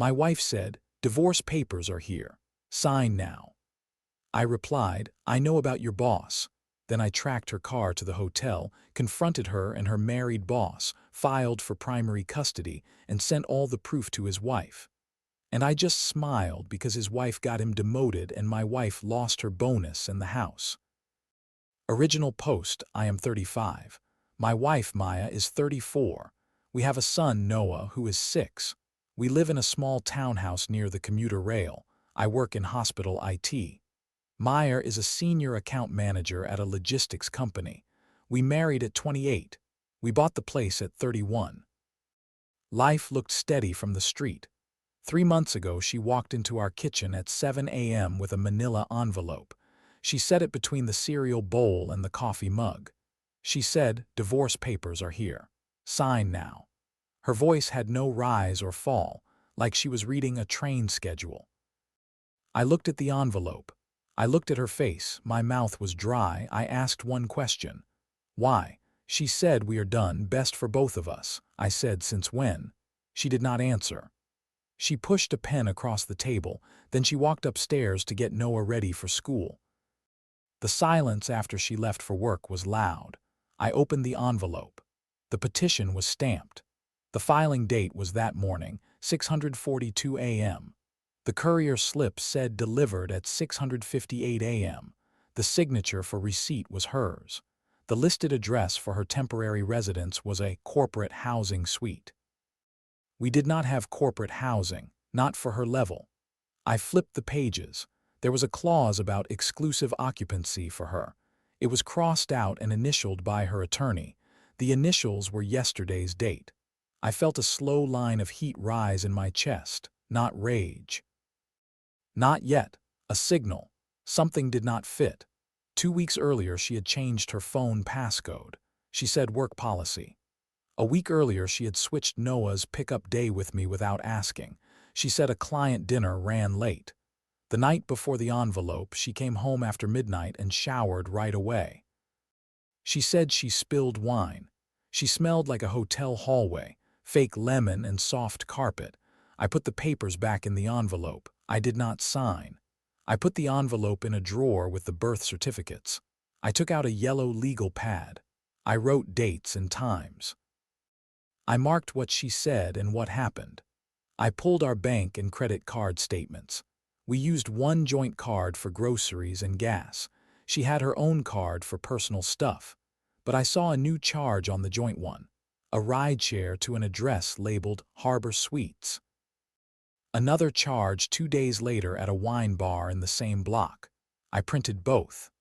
My wife said, "Divorce papers are here. Sign now." I replied, "I know about your boss." Then I tracked her car to the hotel, confronted her and her married boss, filed for primary custody, and sent all the proof to his wife. And I just smiled because his wife got him demoted and my wife lost her bonus and the house. Original post: I am 35. My wife, Maya, is 34. We have a son, Noah, who is 6. We live in a small townhouse near the commuter rail. I work in hospital IT. Meyer is a senior account manager at a logistics company. We married at 28. We bought the place at 31. Life looked steady from the street. 3 months ago, she walked into our kitchen at 7 a.m. with a manila envelope. She set it between the cereal bowl and the coffee mug. She said, "Divorce papers are here. Sign now." Her voice had no rise or fall, like she was reading a train schedule. I looked at the envelope. I looked at her face. My mouth was dry. I asked one question. "Why?" She said, "We are done. Best for both of us." I said, "Since when?" She did not answer. She pushed a pen across the table. Then she walked upstairs to get Noah ready for school. The silence after she left for work was loud. I opened the envelope. The petition was stamped. The filing date was that morning, 6:42 a.m. The courier slip said delivered at 6:58 a.m. The signature for receipt was hers. The listed address for her temporary residence was a corporate housing suite. We did not have corporate housing, not for her level. I flipped the pages. There was a clause about exclusive occupancy for her. It was crossed out and initialed by her attorney. The initials were yesterday's date. I felt a slow line of heat rise in my chest, not rage. Not yet. A signal. Something did not fit. 2 weeks earlier, she had changed her phone passcode. She said work policy. A week earlier, she had switched Noah's pickup day with me without asking. She said a client dinner ran late. The night before the envelope, she came home after midnight and showered right away. She said she spilled wine. She smelled like a hotel hallway, fake lemon and soft carpet. I put the papers back in the envelope. I did not sign. I put the envelope in a drawer with the birth certificates. I took out a yellow legal pad. I wrote dates and times. I marked what she said and what happened. I pulled our bank and credit card statements. We used one joint card for groceries and gas. She had her own card for personal stuff. But I saw a new charge on the joint one. A rideshare to an address labeled Harbor Suites. Another charge 2 days later at a wine bar in the same block. I printed both.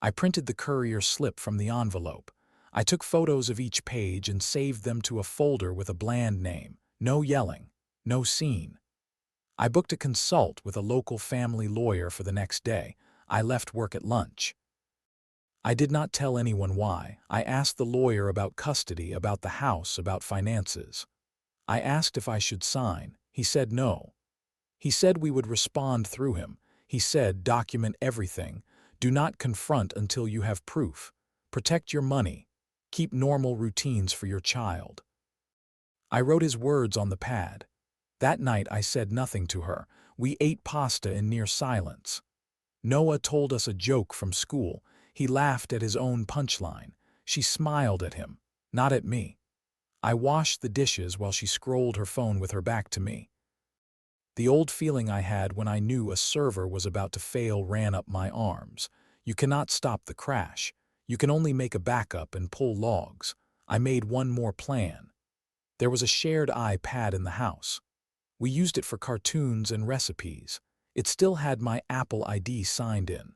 I printed the courier slip from the envelope. I took photos of each page and saved them to a folder with a bland name. No yelling, no scene. I booked a consult with a local family lawyer for the next day. I left work at lunch. I did not tell anyone why. I asked the lawyer about custody, about the house, about finances. I asked if I should sign. He said no. He said we would respond through him. He said, "Document everything. Do not confront until you have proof. Protect your money. Keep normal routines for your child." I wrote his words on the pad. That night I said nothing to her. We ate pasta in near silence. Noah told us a joke from school. He laughed at his own punchline. She smiled at him, not at me. I washed the dishes while she scrolled her phone with her back to me. The old feeling I had when I knew a server was about to fail ran up my arms. You cannot stop the crash. You can only make a backup and pull logs. I made one more plan. There was a shared iPad in the house. We used it for cartoons and recipes. It still had my Apple ID signed in.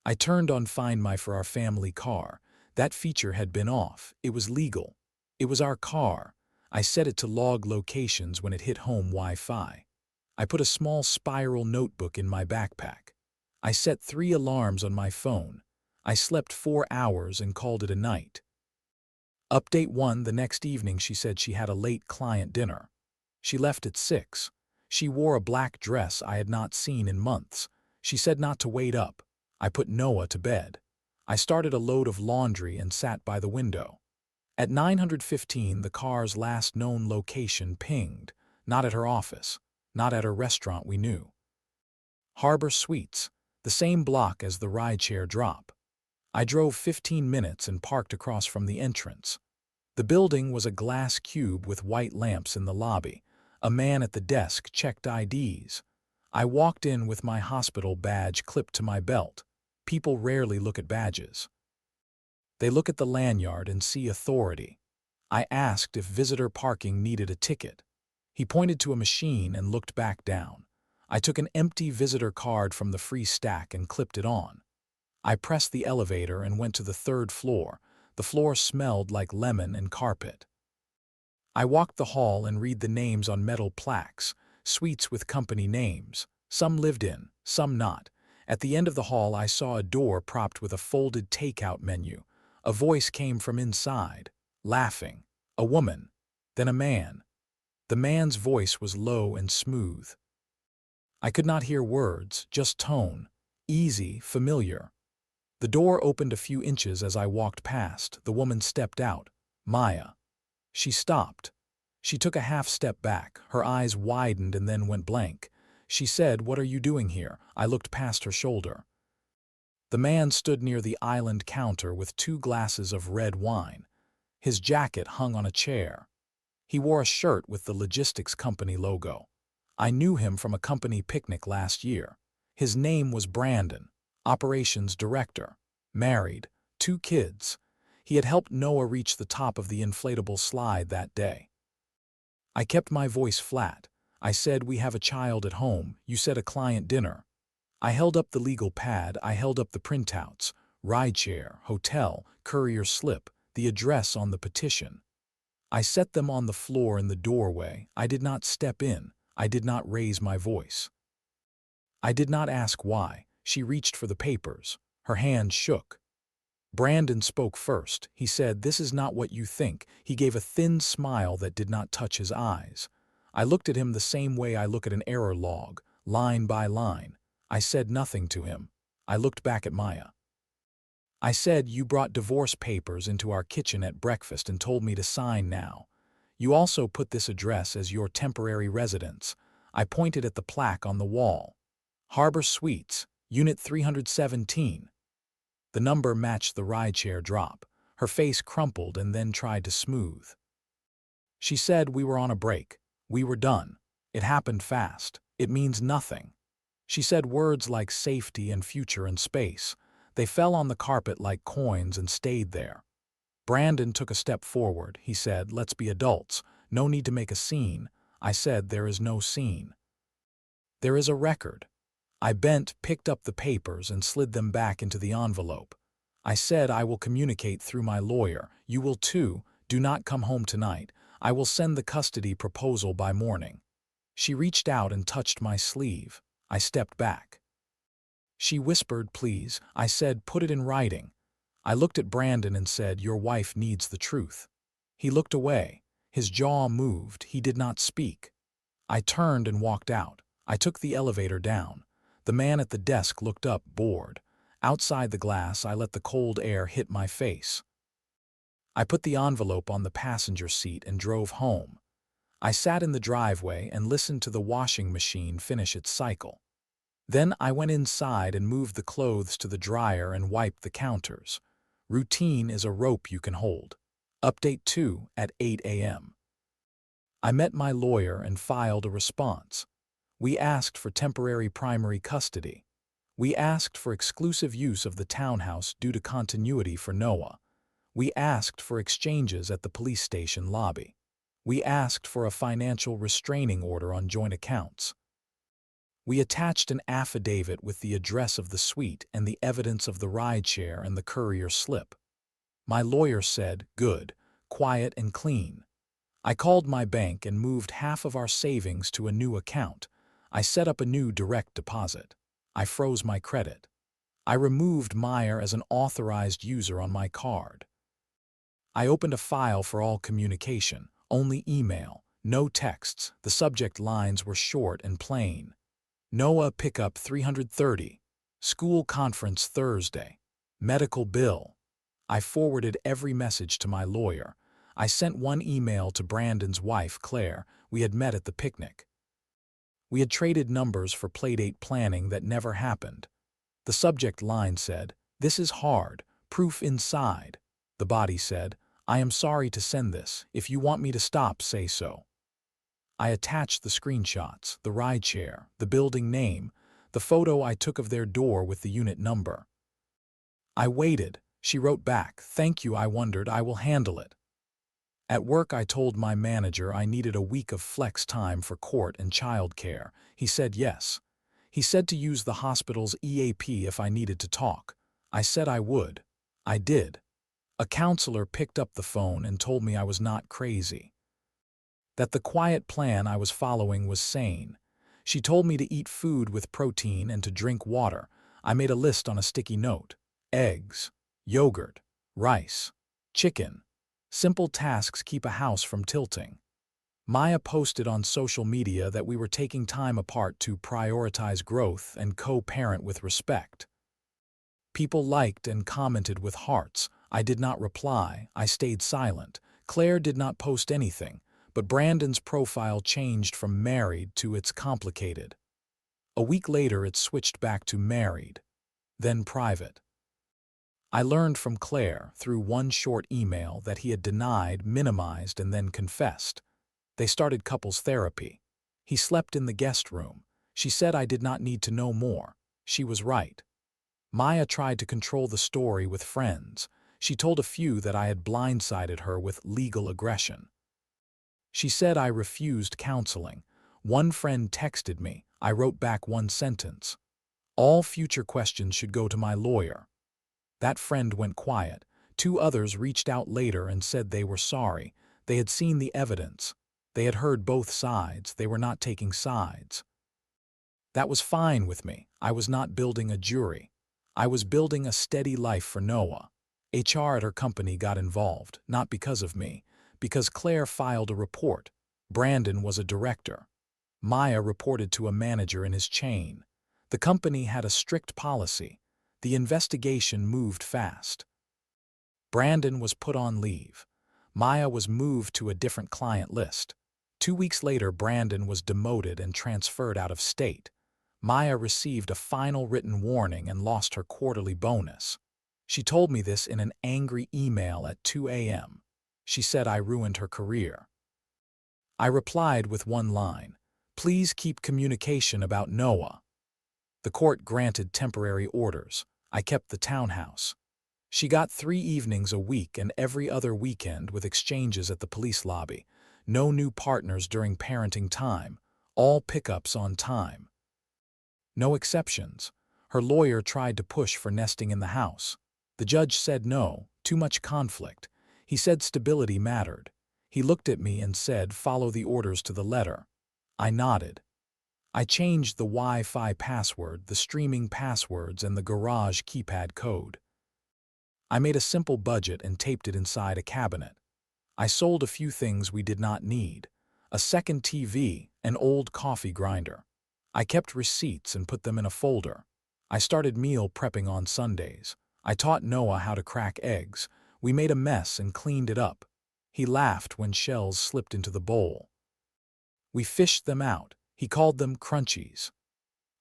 I turned on Find My for our family car. That feature had been off. It was legal. It was our car. I set it to log locations when it hit home Wi-Fi. I put a small spiral notebook in my backpack. I set 3 alarms on my phone. I slept 4 hours and called it a night. Update 1: the next evening she said she had a late client dinner. She left at 6. She wore a black dress I had not seen in months. She said not to wait up. I put Noah to bed. I started a load of laundry and sat by the window. At 9:15, the car's last known location pinged. Not at her office. Not at her restaurant we knew. Harbor Suites, the same block as the rideshare drop. I drove 15 minutes and parked across from the entrance. The building was a glass cube with white lamps in the lobby. A man at the desk checked IDs. I walked in with my hospital badge clipped to my belt. People rarely look at badges. They look at the lanyard and see authority. I asked if visitor parking needed a ticket. He pointed to a machine and looked back down. I took an empty visitor card from the free stack and clipped it on. I pressed the elevator and went to the 3rd floor. The floor smelled like lemon and carpet. I walked the hall and read the names on metal plaques, suites with company names. Some lived in, some not. At the end of the hall I saw a door propped with a folded takeout menu. A voice came from inside, laughing. A woman, then a man. The man's voice was low and smooth. I could not hear words, just tone. Easy, familiar. The door opened a few inches as I walked past. The woman stepped out. Maya. She stopped. She took a half step back. Her eyes widened and then went blank. She said, "What are you doing here?" I looked past her shoulder. The man stood near the island counter with 2 glasses of red wine. His jacket hung on a chair. He wore a shirt with the logistics company logo. I knew him from a company picnic last year. His name was Brandon, operations director, married, 2 kids. He had helped Noah reach the top of the inflatable slide that day. I kept my voice flat. I said, "We have a child at home. You said a client dinner." I held up the legal pad. I held up the printouts, rideshare, hotel, courier slip, the address on the petition. I set them on the floor in the doorway. I did not step in. I did not raise my voice. I did not ask why. She reached for the papers. Her hand shook. Brandon spoke first. He said, "This is not what you think." He gave a thin smile that did not touch his eyes. I looked at him the same way I look at an error log, line by line. I said nothing to him. I looked back at Maya. I said, "You brought divorce papers into our kitchen at breakfast and told me to sign now. You also put this address as your temporary residence." I pointed at the plaque on the wall. Harbor Suites, Unit 317. The number matched the rideshare drop. Her face crumpled and then tried to smooth. She said, "We were on a break. We were done. It happened fast. It means nothing." She said words like safety and future and space. They fell on the carpet like coins and stayed there. Brandon took a step forward. He said, "Let's be adults. No need to make a scene." I said, "There is no scene. There is a record." I bent, picked up the papers, and slid them back into the envelope. I said, "I will communicate through my lawyer. You will too. Do not come home tonight. I will send the custody proposal by morning." She reached out and touched my sleeve. I stepped back. She whispered, "Please." I said, "Put it in writing." I looked at Brandon and said, "Your wife needs the truth." He looked away. His jaw moved. He did not speak. I turned and walked out. I took the elevator down. The man at the desk looked up, bored. Outside the glass, I let the cold air hit my face. I put the envelope on the passenger seat and drove home. I sat in the driveway and listened to the washing machine finish its cycle. Then I went inside and moved the clothes to the dryer and wiped the counters. Routine is a rope you can hold. Update 2 at 8 a.m. I met my lawyer and filed a response. We asked for temporary primary custody. We asked for exclusive use of the townhouse due to continuity for Noah. We asked for exchanges at the police station lobby. We asked for a financial restraining order on joint accounts. We attached an affidavit with the address of the suite and the evidence of the rideshare and the courier slip. My lawyer said, "Good, quiet and clean." I called my bank and moved half of our savings to a new account. I set up a new direct deposit. I froze my credit. I removed Meyer as an authorized user on my card. I opened a file for all communication, only email, no texts. The subject lines were short and plain. Noah pickup 330. School conference Thursday. Medical bill. I forwarded every message to my lawyer. I sent one email to Brandon's wife, Claire. We had met at the picnic. We had traded numbers for playdate planning that never happened. The subject line said, "This is hard, proof inside." The body said, "I am sorry to send this. If you want me to stop, say so." I attached the screenshots, the ride share, the building name, the photo I took of their door with the unit number. I waited. She wrote back, "Thank you, I wondered, I will handle it." At work, I told my manager I needed a week of flex time for court and childcare. He said yes. He said to use the hospital's EAP if I needed to talk. I said I would. I did. A counselor picked up the phone and told me I was not crazy, that the quiet plan I was following was sane. She told me to eat food with protein and to drink water. I made a list on a sticky note. Eggs, yogurt, rice, chicken. Simple tasks keep a house from tilting. Maya posted on social media that we were taking time apart to prioritize growth and co-parent with respect. People liked and commented with hearts. I did not reply. I stayed silent. Claire did not post anything, but Brandon's profile changed from married to it's complicated. A week later, it switched back to married, then private. I learned from Claire through one short email that he had denied, minimized, and then confessed. They started couples therapy. He slept in the guest room. She said I did not need to know more. She was right. Maya tried to control the story with friends. She told a few that I had blindsided her with legal aggression. She said I refused counseling. One friend texted me. I wrote back one sentence. "All future questions should go to my lawyer." That friend went quiet. 2 others reached out later and said they were sorry. They had seen the evidence. They had heard both sides. They were not taking sides. That was fine with me. I was not building a jury. I was building a steady life for Noah. HR at her company got involved, not because of me, because Claire filed a report. Brandon was a director. Maya reported to a manager in his chain. The company had a strict policy. The investigation moved fast. Brandon was put on leave. Maya was moved to a different client list. 2 weeks later, Brandon was demoted and transferred out of state. Maya received a final written warning and lost her quarterly bonus. She told me this in an angry email at 2 a.m. She said I ruined her career. I replied with one line, "Please keep communication about Noah." The court granted temporary orders. I kept the townhouse. She got 3 evenings a week and every other weekend with exchanges at the police lobby. No new partners during parenting time. All pickups on time. No exceptions. Her lawyer tried to push for nesting in the house. The judge said no, too much conflict. He said stability mattered. He looked at me and said, "Follow the orders to the letter." I nodded. I changed the Wi-Fi password, the streaming passwords, and the garage keypad code. I made a simple budget and taped it inside a cabinet. I sold a few things we did not need. A second TV, an old coffee grinder. I kept receipts and put them in a folder. I started meal prepping on Sundays. I taught Noah how to crack eggs. We made a mess and cleaned it up. He laughed when shells slipped into the bowl. We fished them out. He called them crunchies.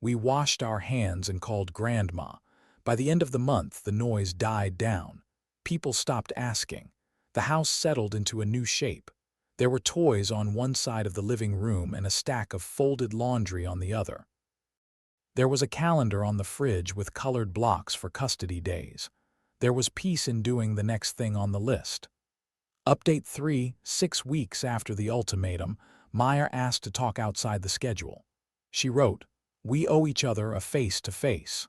We washed our hands and called Grandma. By the end of the month, the noise died down. People stopped asking. The house settled into a new shape. There were toys on one side of the living room and a stack of folded laundry on the other. There was a calendar on the fridge with colored blocks for custody days. There was peace in doing the next thing on the list. Update 3, 6 weeks after the ultimatum, Maya asked to talk outside the schedule. She wrote, "We owe each other a face-to-face."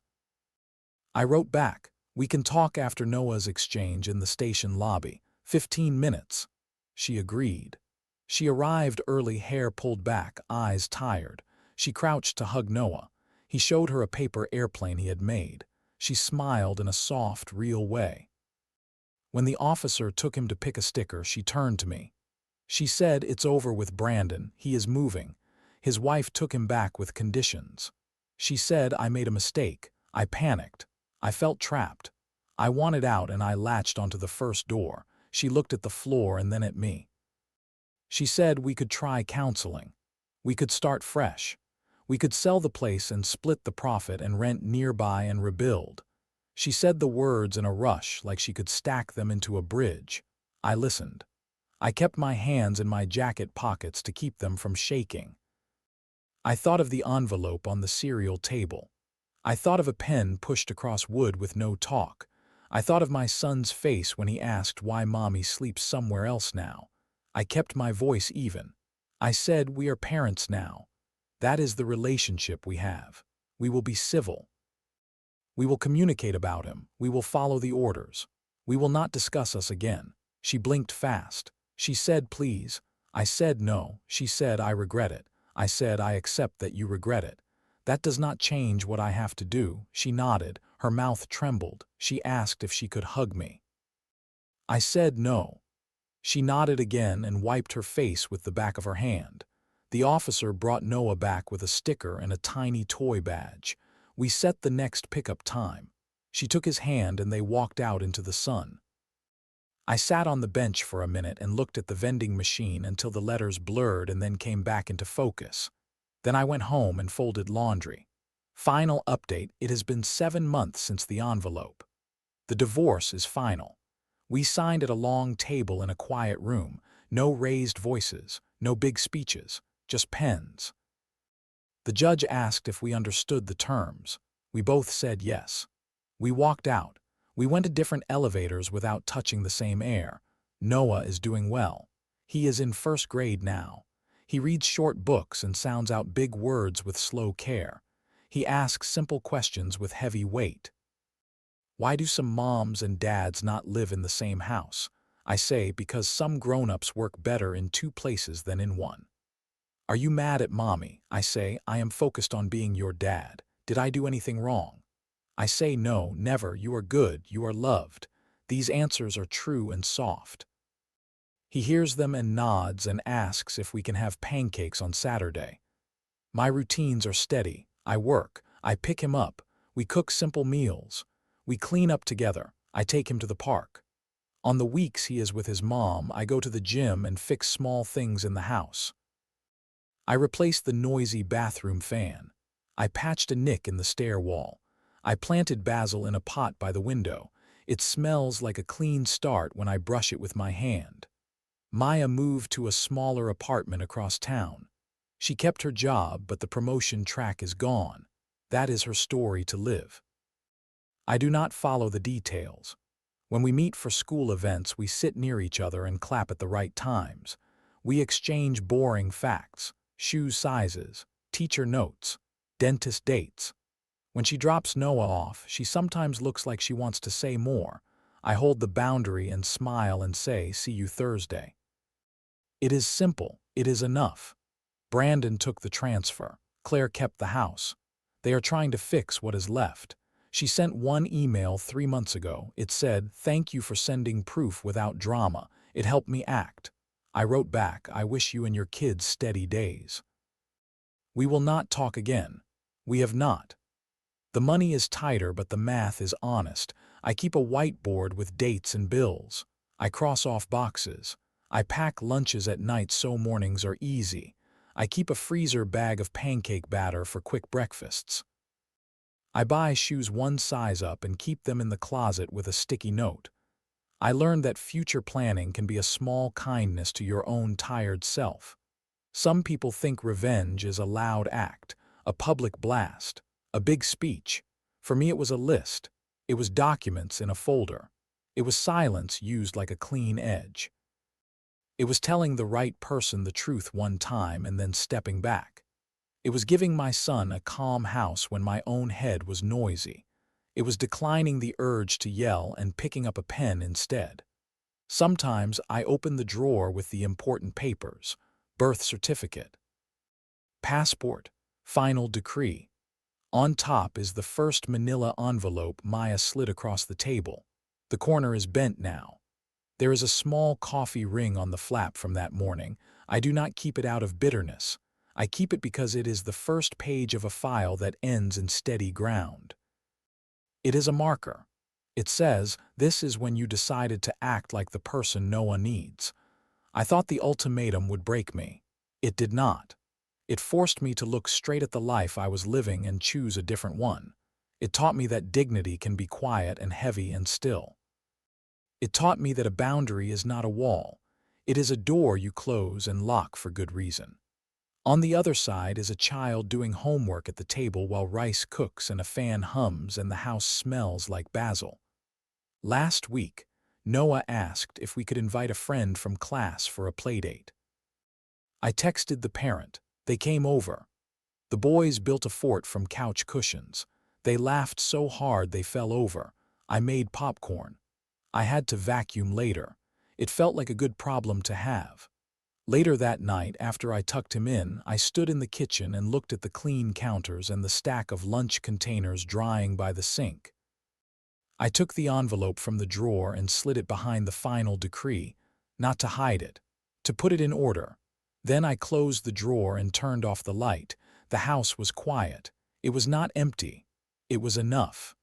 I wrote back, "We can talk after Noah's exchange in the station lobby, 15 minutes. She agreed. She arrived early, hair pulled back, eyes tired. She crouched to hug Noah. He showed her a paper airplane he had made. She smiled in a soft, real way. When the officer took him to pick a sticker, she turned to me. She said, "It's over with Brandon. He is moving." His wife took him back with conditions. She said, "I made a mistake." I panicked. I felt trapped. I wanted out and I latched onto the first door. She looked at the floor and then at me. She said we could try counseling. We could start fresh. We could sell the place and split the profit and rent nearby and rebuild. She said the words in a rush like she could stack them into a bridge. I listened. I kept my hands in my jacket pockets to keep them from shaking. I thought of the envelope on the cereal table. I thought of a pen pushed across wood with no talk. I thought of my son's face when he asked why Mommy sleeps somewhere else now. I kept my voice even. I said, we are parents now. That is the relationship we have. We will be civil. We will communicate about him. We will follow the orders. We will not discuss us again. She blinked fast. She said, please. I said no. She said, I regret it. I said, I accept that you regret it. That does not change what I have to do. She nodded. Her mouth trembled. She asked if she could hug me. I said no. She nodded again and wiped her face with the back of her hand. The officer brought Noah back with a sticker and a tiny toy badge. We set the next pickup time. She took his hand and they walked out into the sun. I sat on the bench for a minute and looked at the vending machine until the letters blurred and then came back into focus. Then I went home and folded laundry. Final update: it has been 7 months since the envelope. The divorce is final. We signed at a long table in a quiet room. No raised voices, no big speeches, just pens. The judge asked if we understood the terms. We both said yes. We walked out. We went to different elevators without touching the same air. Noah is doing well. He is in 1st grade now. He reads short books and sounds out big words with slow care. He asks simple questions with heavy weight. Why do some moms and dads not live in the same house? I say, because some grown-ups work better in 2 places than in 1. Are you mad at Mommy? I say, I am focused on being your dad. Did I do anything wrong? I say, no, never. You are good. You are loved. These answers are true and soft. He hears them and nods and asks if we can have pancakes on Saturday. My routines are steady. I work. I pick him up. We cook simple meals. We clean up together. I take him to the park. On the weeks he is with his mom, I go to the gym and fix small things in the house. I replaced the noisy bathroom fan. I patched a nick in the stair wall. I planted basil in a pot by the window. It smells like a clean start when I brush it with my hand. Maya moved to a smaller apartment across town. She kept her job, but the promotion track is gone. That is her story to live. I do not follow the details. When we meet for school events, we sit near each other and clap at the right times. We exchange boring facts, shoe sizes, teacher notes, dentist dates. When she drops Noah off, she sometimes looks like she wants to say more. I hold the boundary and smile and say, see you Thursday. It is simple. It is enough. Brandon took the transfer. Claire kept the house. They are trying to fix what is left. She sent one email 3 months ago. It said, thank you for sending proof without drama. It helped me act. I wrote back, I wish you and your kids steady days. We will not talk again. We have not. The money is tighter, but the math is honest. I keep a whiteboard with dates and bills. I cross off boxes. I pack lunches at night so mornings are easy. I keep a freezer bag of pancake batter for quick breakfasts. I buy shoes 1 size up and keep them in the closet with a sticky note. I learned that future planning can be a small kindness to your own tired self. Some people think revenge is a loud act, a public blast, a big speech. For me, it was a list. It was documents in a folder. It was silence used like a clean edge. It was telling the right person the truth one time and then stepping back. It was giving my son a calm house when my own head was noisy. It was declining the urge to yell and picking up a pen instead. Sometimes I opened the drawer with the important papers: birth certificate, passport, final decree. On top is the first manila envelope Maya slid across the table. The corner is bent now. There is a small coffee ring on the flap from that morning. I do not keep it out of bitterness. I keep it because it is the first page of a file that ends in steady ground. It is a marker. It says, this is when you decided to act like the person Noah needs. I thought the ultimatum would break me. It did not. It forced me to look straight at the life I was living and choose a different one. It taught me that dignity can be quiet and heavy and still. It taught me that a boundary is not a wall. It is a door you close and lock for good reason. On the other side is a child doing homework at the table while rice cooks and a fan hums and the house smells like basil. Last week, Noah asked if we could invite a friend from class for a playdate. I texted the parent. They came over. The boys built a fort from couch cushions. They laughed so hard they fell over. I made popcorn. I had to vacuum later. It felt like a good problem to have. Later that night, after I tucked him in, I stood in the kitchen and looked at the clean counters and the stack of lunch containers drying by the sink. I took the envelope from the drawer and slid it behind the final decree, not to hide it, to put it in order. Then I closed the drawer and turned off the light. The house was quiet. It was not empty. It was enough.